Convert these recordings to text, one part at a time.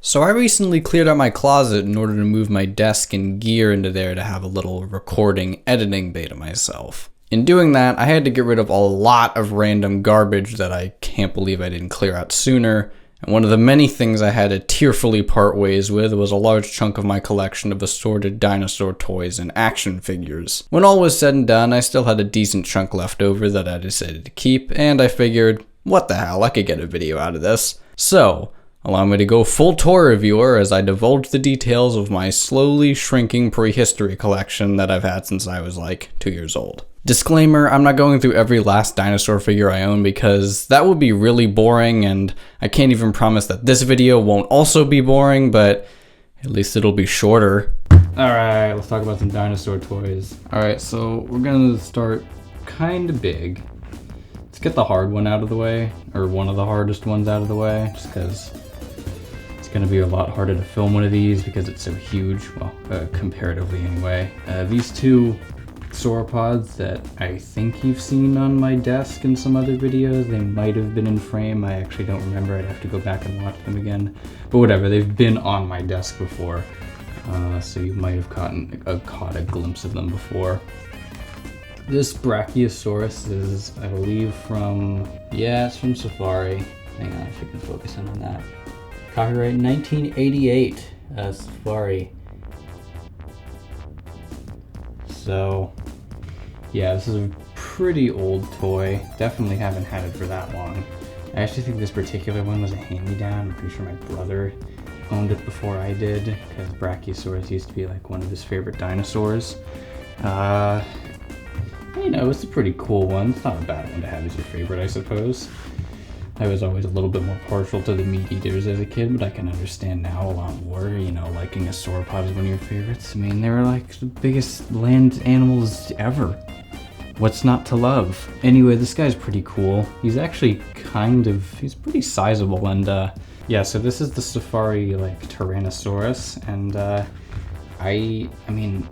So I recently cleared out my closet in order to move my desk and gear into there to have a little recording editing bay to myself. In doing that, I had to get rid of a lot of random garbage that I can't believe I didn't clear out sooner. And one of the many things I had to tearfully part ways with was a large chunk of my collection of assorted dinosaur toys and action figures. When all was said and done, I still had a decent chunk left over that I decided to keep, and I figured, what the hell, I could get a video out of this. So, allow me to go full toy reviewer as I divulge the details of my slowly shrinking prehistory collection that I've had since I was like 2 years old. Disclaimer, I'm not going through every last dinosaur figure I own because that would be really boring, and I can't even promise that this video won't also be boring, but at least it'll be shorter. Alright, let's talk about some dinosaur toys. Alright, so we're gonna start kinda big. Let's get the hard one out of the way, or one of the hardest ones out of the way, just because it's gonna be a lot harder to film one of these because it's so huge, well, comparatively anyway. These two sauropods that I think you've seen on my desk in some other videos, they might have been in frame, I actually don't remember, I'd have to go back and watch them again. But whatever, they've been on my desk before, so you might have caught a glimpse of them before. This Brachiosaurus is, I believe, from, yeah, it's from Safari. Hang on, if you can focus in on that. Copyright 1988, Safari. So, yeah, this is a pretty old toy. Definitely haven't had it for that long. I actually think this particular one was a hand-me-down. I'm pretty sure my brother owned it before I did, because Brachiosaurus used to be like one of his favorite dinosaurs. You know, it's a pretty cool one. It's not a bad one to have as your favorite, I suppose. I was always a little bit more partial to the meat eaters as a kid, but I can understand now a lot more, you know, liking a sauropod is one of your favorites. I mean, they were like the biggest land animals ever. What's not to love? Anyway, this guy's pretty cool. He's actually he's pretty sizable, and yeah, so this is the Safari, like, Tyrannosaurus, and I mean,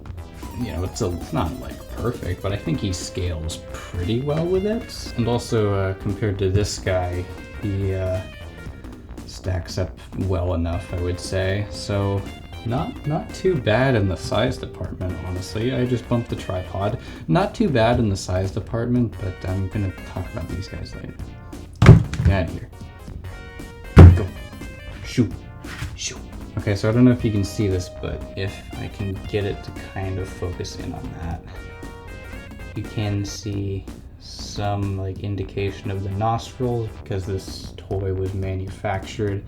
you know, it's not like perfect, but I think he scales pretty well with it. And also, compared to this guy, he stacks up well enough, I would say. So, not too bad in the size department, honestly. I just bumped the tripod. Not too bad in the size department, but I'm gonna talk about these guys later. Get out of here. Go. Shoot. Shoot. Okay, so I don't know if you can see this, but if I can get it to kind of focus in on that, you can see some like indication of the nostrils, because this toy was manufactured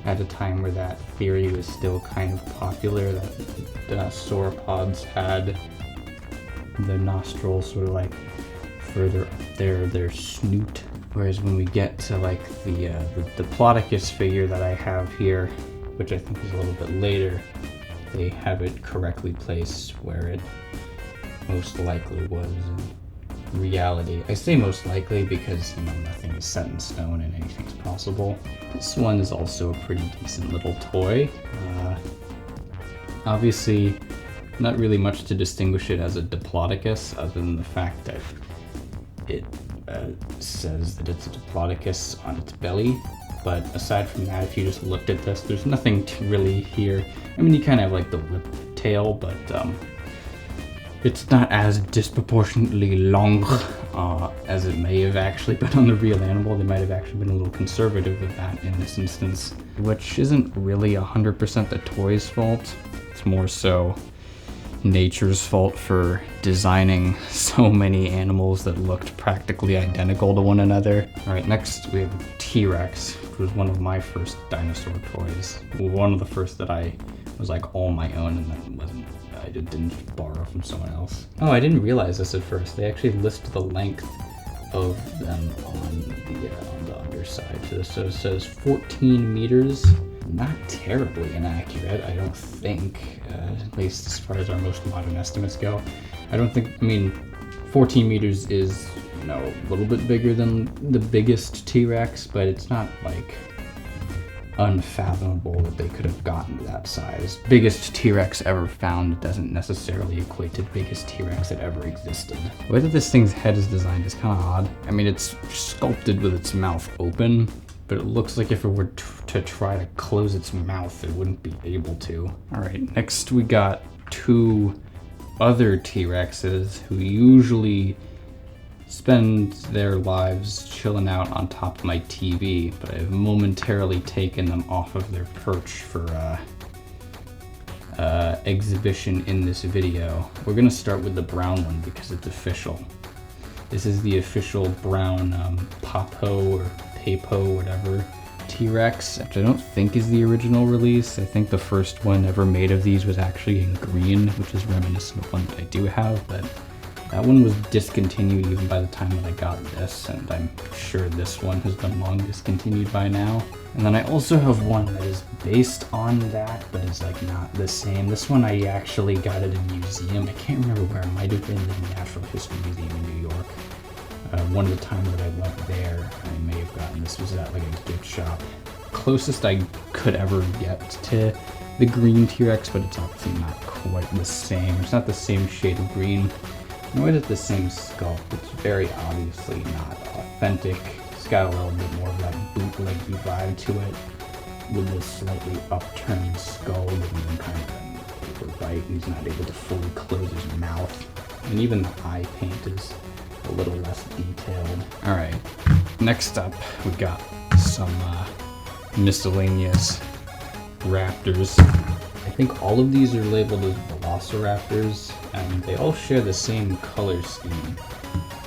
at a time where that theory was still kind of popular, that the sauropods had the nostrils sort of like further up their snoot. Whereas when we get to like the Diplodocus figure that I have here, which I think is a little bit later, they have it correctly placed where it most likely was in reality. I say most likely because, you know, nothing is set in stone and anything's possible. This one is also a pretty decent little toy. Obviously, not really much to distinguish it as a Diplodocus, other than the fact that it says that it's a Diplodocus on its belly. But aside from that, if you just looked at this, there's nothing to really here. I mean, you kind of have like the whip tail, but it's not as disproportionately long as it may have actually been on the real animal. They might have actually been a little conservative with that in this instance, which isn't really 100% the toy's fault. It's more so nature's fault for designing so many animals that looked practically identical to one another. All right, next we have a T-Rex, which was one of my first dinosaur toys. One of the first that I was like all my own, and then I didn't borrow from someone else. Oh, I didn't realize this at first. They actually list the length of them on the underside. So it says 14 meters. Not terribly inaccurate, I don't think, at least as far as our most modern estimates go. I mean, 14 meters is, you know, a little bit bigger than the biggest T-Rex, but it's not like unfathomable that they could have gotten to that size. Biggest T-Rex ever found doesn't necessarily equate to biggest T-Rex that ever existed. The way that this thing's head is designed is kind of odd. I mean, it's sculpted with its mouth open, but it looks like if it were to try to close its mouth, it wouldn't be able to. All right, next we got two other T-Rexes who usually spend their lives chilling out on top of my TV, but I've momentarily taken them off of their perch for exhibition in this video. We're gonna start with the brown one because it's official. This is the official brown Papo or Papo, whatever, T-Rex, which I don't think is the original release. I think the first one ever made of these was actually in green, which is reminiscent of one that I do have, but that one was discontinued even by the time that I got this, and I'm sure this one has been long discontinued by now. And then I also have one that is based on that, but is like not the same. This one I actually got at a museum. I can't remember where. It might have been the Natural History Museum in New York. One of the times that I went there, I may have gotten this. Was at like a gift shop. Closest I could ever get to the green T-Rex, but it's obviously not quite the same. It's not the same shade of green. Nor is it the same sculpt. It's very obviously not authentic. It's got a little bit more of that bootleggy vibe to it, with this slightly upturned skull giving him kind of an overbite. He's not able to fully close his mouth, and even the eye paint is a little less detailed. All right, next up we got some miscellaneous raptors. I think all of these are labeled as velociraptors, and they all share the same color scheme.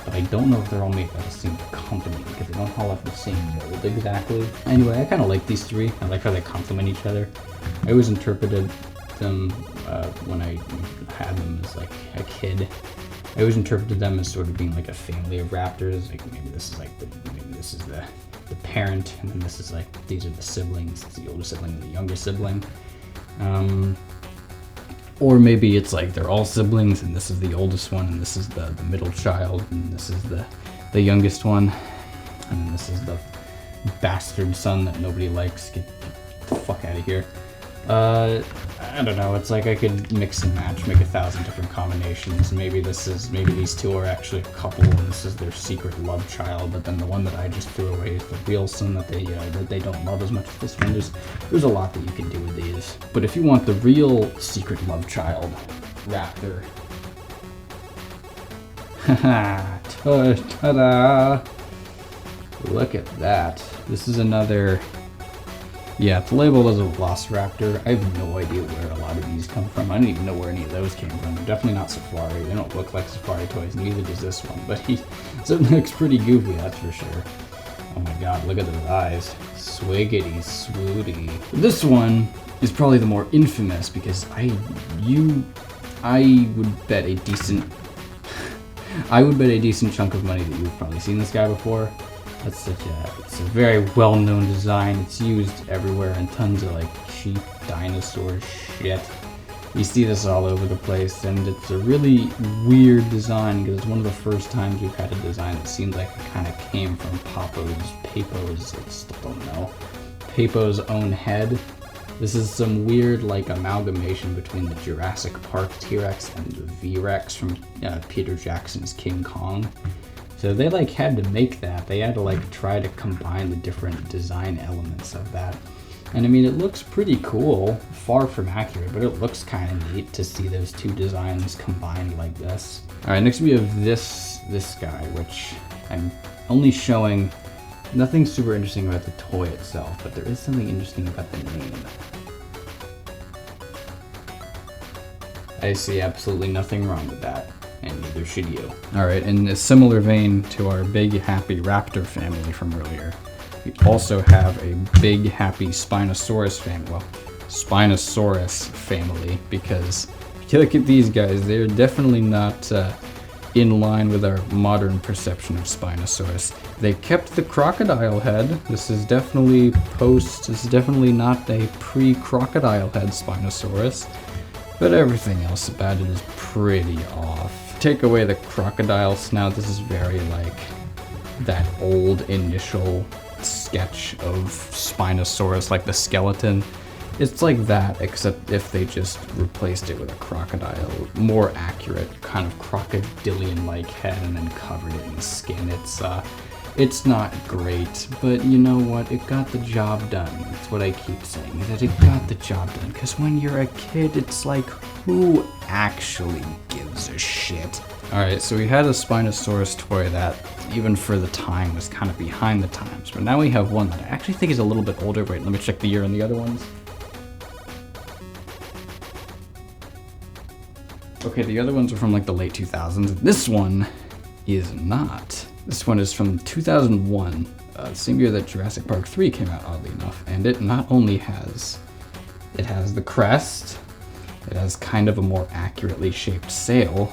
But I don't know if they're all made by the same company because they don't all have the same mold exactly. Anyway, I kind of like these three. I like how they complement each other. I always interpreted them when I had them as like a kid. I always interpreted them as sort of being like a family of raptors. Like maybe this is like maybe this is the parent, and then this is like, these are the siblings. It's the older sibling and the younger sibling. Or maybe it's like they're all siblings and this is the oldest one and this is the middle child and this is the youngest one and then this is the bastard son that nobody likes. Get the fuck out of here. I don't know, it's like I could mix and match, make 1,000 different combinations. Maybe these two are actually a couple and this is their secret love child, but then the one that I just threw away is the real son that they don't love as much as this one. There's a lot that you can do with these. But if you want the real secret love child raptor, haha, ta-da! Look at that. This is another. Yeah, it's labeled as a velociraptor. I have no idea where a lot of these come from. I don't even know where any of those came from. They're definitely not safari. They don't look like safari toys, neither does this one. But it looks pretty goofy, that's for sure. Oh my god, look at those eyes. Swiggity swooty. This one is probably the more infamous because I would bet a decent chunk of money that you've probably seen this guy before. It's a very well-known design. It's used everywhere in tons of like cheap dinosaur shit. You see this all over the place, and it's a really weird design because it's one of the first times we've had a design that seems like it kind of came from Papo's, I still don't know, Papo's own head. This is some weird like amalgamation between the Jurassic Park T-Rex and the V-Rex from Peter Jackson's King Kong. So they like had to make that. They had to like try to combine the different design elements of that. And I mean, it looks pretty cool, far from accurate, but it looks kind of neat to see those two designs combined like this. All right, next we have this guy, which I'm only showing nothing super interesting about the toy itself, but there is something interesting about the name. I see absolutely nothing wrong with that. And neither should you. Alright, in a similar vein to our big happy raptor family from earlier, we also have a big happy Spinosaurus family. Well, Spinosaurus family, because if you look at these guys, they're definitely not in line with our modern perception of Spinosaurus. They kept the crocodile head. This is definitely not a pre-crocodile head Spinosaurus, but everything else about it is pretty off. Take away the crocodile snout, this is very like that old initial sketch of Spinosaurus, like the skeleton. It's like that, except if they just replaced it with a crocodile, more accurate kind of crocodilian-like head and then covered it in skin. It's not great, but you know what? It got the job done. That's what I keep saying, that it got the job done. Because when you're a kid, it's like, who actually gives a shit? Alright, so we had a Spinosaurus toy that, even for the time, was kind of behind the times. But now we have one that I actually think is a little bit older. Wait, let me check the year on the other ones. Okay, the other ones are from like the late 2000s. This one is not. This one is from 2001, same year that Jurassic Park 3 came out, oddly enough. And it not only has, it has the crest, it has kind of a more accurately shaped sail,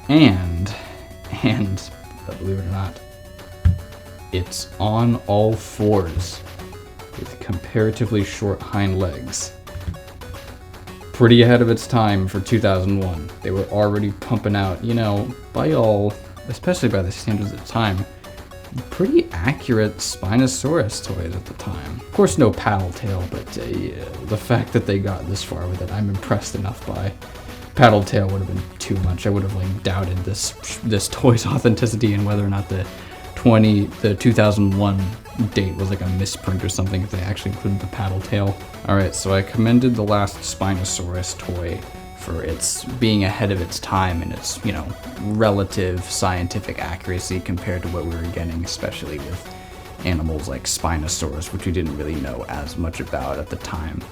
and believe it or not, it's on all fours with comparatively short hind legs. Pretty ahead of its time for 2001. They were already pumping out, you know, by all, especially by the standards at the time, pretty accurate Spinosaurus toys at the time. Of course, no paddle tail, but the fact that they got this far with it, I'm impressed enough by. Paddle tail would have been too much. I would have like doubted this toy's authenticity and whether or not the 2001 date was like a misprint or something if they actually included the paddle tail. Alright, so I commended the last Spinosaurus toy for its being ahead of its time and its, you know, relative scientific accuracy compared to what we were getting, especially with animals like Spinosaurus, which we didn't really know as much about at the time.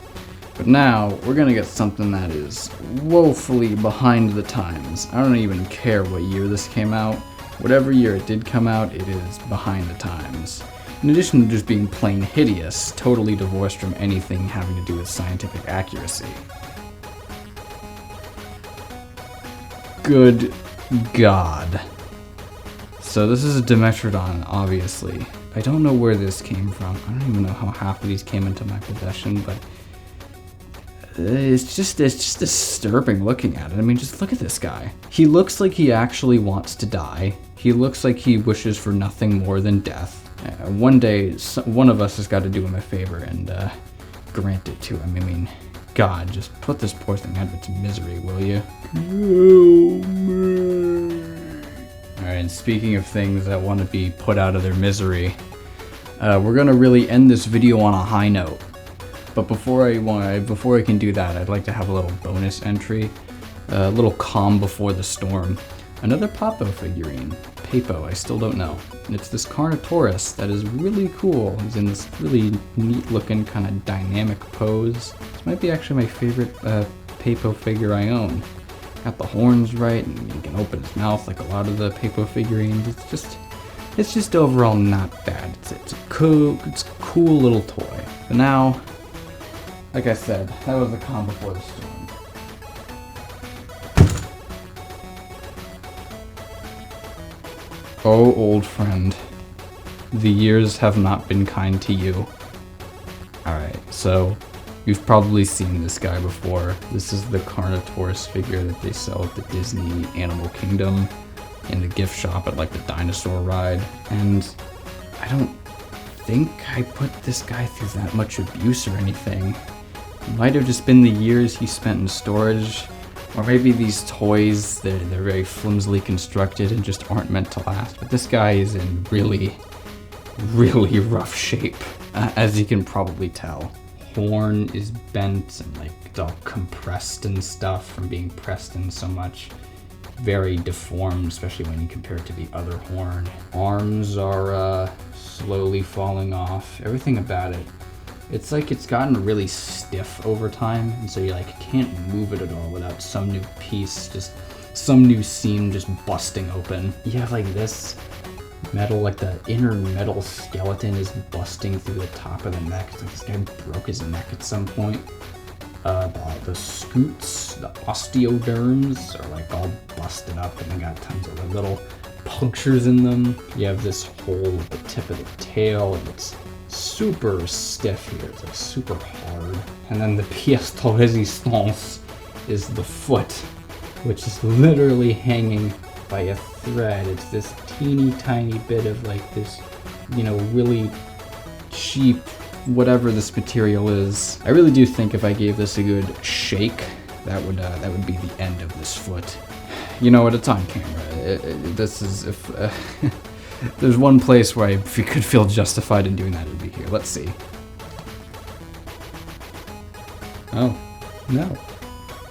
But now, we're gonna get something that is woefully behind the times. I don't even care what year this came out. Whatever year it did come out, it is behind the times. In addition to just being plain hideous, totally divorced from anything having to do with scientific accuracy. Good God. So this is a Dimetrodon, obviously. I don't know where this came from. I don't even know how half of these came into my possession, but it's just disturbing looking at it. I mean, just look at this guy. He looks like he actually wants to die. He looks like he wishes for nothing more than death. One day, one of us has got to do him a favor and grant it to him. I mean, God, just put this poor thing out of its misery, will you? Alright, and speaking of things that want to be put out of their misery, we're gonna really end this video on a high note. But before I can do that, I'd like to have a little bonus entry, a little calm before the storm. Another Papo figurine, Papo, I still don't know. And it's this Carnotaurus that is really cool. He's in this really neat looking kind of dynamic pose. This might be actually my favorite Papo figure I own. Got the horns right, and you can open his mouth like a lot of the Papo figurines. It's just overall not bad. It's a cool little toy. But now, like I said, that was the calm before the storm. Oh, old friend, the years have not been kind to you. Alright, so you've probably seen this guy before. This is the Carnotaurus figure that they sell at the Disney Animal Kingdom in the gift shop at like the dinosaur ride. And I don't think I put this guy through that much abuse or anything. It might have just been the years he spent in storage. Or maybe these toys, they're very flimsily constructed and just aren't meant to last. But this guy is in really, really rough shape, as you can probably tell. Horn is bent and like it's all compressed and stuff from being pressed in so much. Very deformed, especially when you compare it to the other horn. Arms are slowly falling off. Everything about it. It's like it's gotten really stiff over time, and so you like can't move it at all without some new piece, just some new seam just busting open. You have like this metal, like the inner metal skeleton is busting through the top of the neck. It's like this guy broke his neck at some point. The scoots, the osteoderms are like all busted up and they got tons of little punctures in them. You have this hole at the tip of the tail, and it's super stiff here. It's like super hard. And then the pièce de résistance is the foot, which is literally hanging by a thread. It's this teeny tiny bit of like this, you know, really cheap whatever this material is. I really do think if I gave this a good shake, that would be the end of this foot. You know what? It's on camera. This is if There's one place where I could feel justified in doing that, it would be here. Let's see. Oh, no.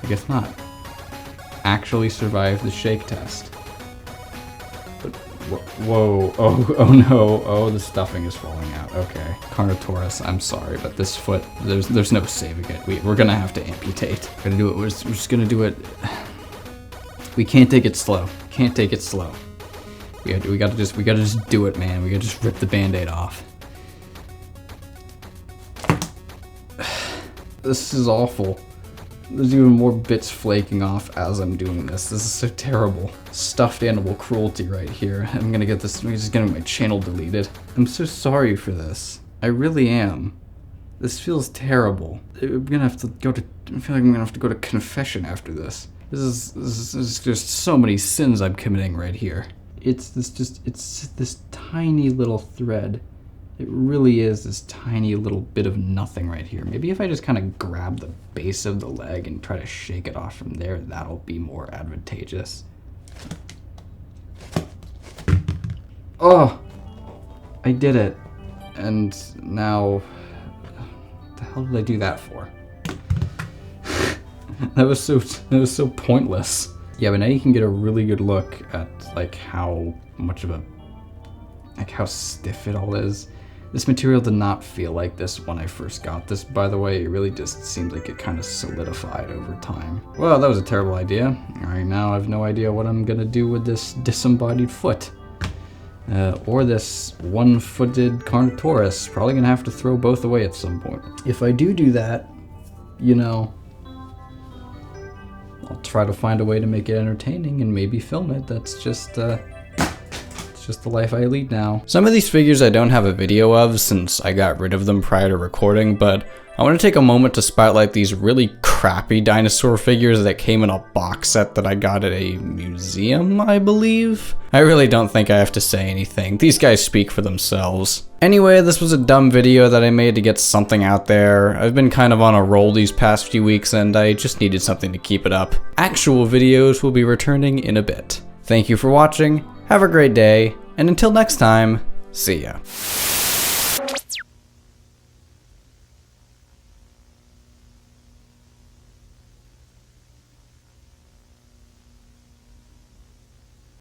I guess not. Actually survived the shake test. But, whoa, oh no, oh, the stuffing is falling out, okay. Carnotaurus, I'm sorry, but this foot, there's no saving it. We're gonna have to amputate. We're gonna do it, we're just gonna do it. We can't take it slow. Can't take it slow. We gotta just do it, man. We gotta just rip the Band-Aid off. This is awful. There's even more bits flaking off as I'm doing this. This is so terrible. Stuffed animal cruelty right here. I'm just getting my channel deleted. I'm so sorry for this. I really am. This feels terrible. I feel like I'm gonna have to go to confession after this. This is just so many sins I'm committing right here. It's this tiny little thread. It really is this tiny little bit of nothing right here. Maybe if I just kind of grab the base of the leg and try to shake it off from there, that'll be more advantageous. Oh, I did it. And now, what the hell did I do that for? That was so pointless. Yeah, but now you can get a really good look at like how stiff it all is. This material did not feel like this when I first got this, by the way. It really just seemed like it kind of solidified over time. Well, that was a terrible idea. Alright, now I have no idea what I'm gonna do with this disembodied foot. Or this one-footed Carnotaurus. Probably gonna have to throw both away at some point. If I do that, you know, I'll try to find a way to make it entertaining and maybe film it. That's just the life I lead now. Some of these figures I don't have a video of since I got rid of them prior to recording, but I want to take a moment to spotlight these really crappy dinosaur figures that came in a box set that I got at a museum, I believe. I really don't think I have to say anything. These guys speak for themselves. Anyway, this was a dumb video that I made to get something out there. I've been kind of on a roll these past few weeks and I just needed something to keep it up. Actual videos will be returning in a bit. Thank you for watching, have a great day, and until next time, see ya.